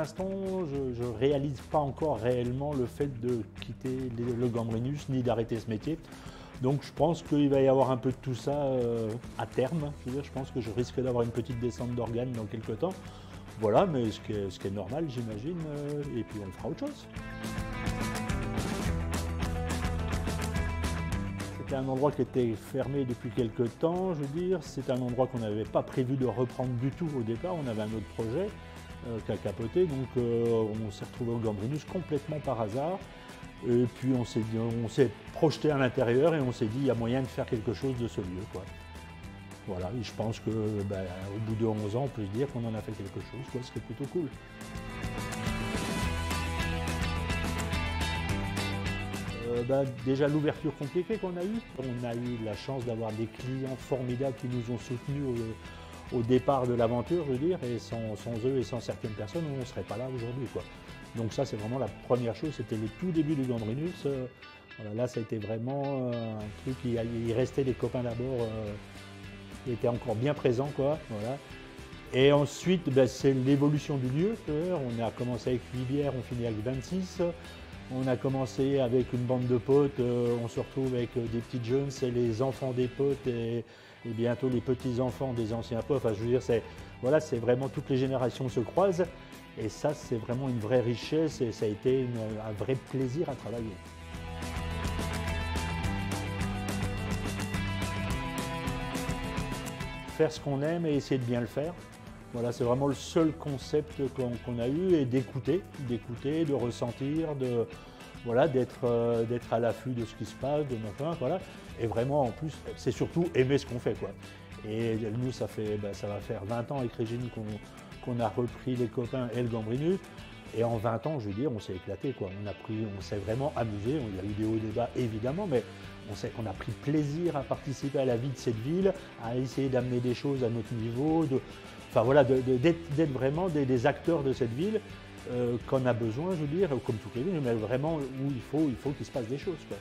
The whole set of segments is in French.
l'instant, je ne réalise pas encore réellement le fait de quitter le Gambrinus ni d'arrêter ce métier. Donc je pense qu'il va y avoir un peu de tout ça à terme. Je veux dire, je pense que je risque d'avoir une petite descente d'organes dans quelques temps. Voilà, mais ce qui est normal, j'imagine, et puis on fera autre chose. C'était un endroit qui était fermé depuis quelques temps, je veux dire. C'est un endroit qu'on n'avait pas prévu de reprendre du tout au départ. On avait un autre projet qui a capoté, donc on s'est retrouvé au Gambrinus complètement par hasard. Et puis on s'est projeté à l'intérieur et on s'est dit il y a moyen de faire quelque chose de ce lieu, quoi. Voilà, et je pense que au bout de 11 ans, on peut se dire qu'on en a fait quelque chose, quoi, ce qui est plutôt cool. Déjà l'ouverture compliquée qu'on a eue. On a eu la chance d'avoir des clients formidables qui nous ont soutenus au départ de l'aventure, je veux dire, et sans eux et sans certaines personnes, on ne serait pas là aujourd'hui, quoi. Donc ça, c'est vraiment la première chose, c'était le tout début du Gambrinus. Voilà, là, ça a été vraiment un truc, il restait des copains d'abord qui étaient encore bien présents, quoi. Voilà. Et ensuite, c'est l'évolution du lieu. On a commencé avec 8 bières, on finit avec 26. On a commencé avec une bande de potes, on se retrouve avec des petites jeunes, c'est les enfants des potes et bientôt les petits-enfants des anciens potes. Enfin, je veux dire, voilà, c'est vraiment toutes les générations se croisent et ça, c'est vraiment une vraie richesse et ça a été un vrai plaisir à travailler. Faire ce qu'on aime et essayer de bien le faire. Voilà, c'est vraiment le seul concept qu'on a eu, et d'écouter, de ressentir, voilà, d'être à l'affût de ce qui se passe, de machin, voilà. Et vraiment, en plus, c'est surtout aimer ce qu'on fait, quoi. Et nous, ça va faire 20 ans avec Régine qu'on a repris les copains et le Gambrinus. Et en 20 ans, je veux dire, on s'est éclaté, quoi. On s'est vraiment amusé. Il y a eu des hauts et des bas, évidemment, mais on a pris plaisir à participer à la vie de cette ville, à essayer d'amener des choses à notre niveau. Enfin voilà, d'être vraiment des acteurs de cette ville qu'on a besoin, je veux dire, comme toutes les villes, mais vraiment où il faut qu'il se passe des choses, quoi.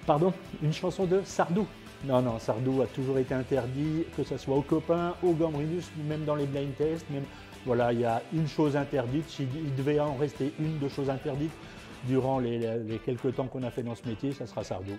Pardon, une chanson de Sardou? Non, non, Sardou a toujours été interdit, que ce soit aux copains, au Gambrinus, même dans les blind tests. Même, voilà, il y a une chose interdite, il devait en rester une de choses interdites durant les quelques temps qu'on a fait dans ce métier, ça sera Sardou.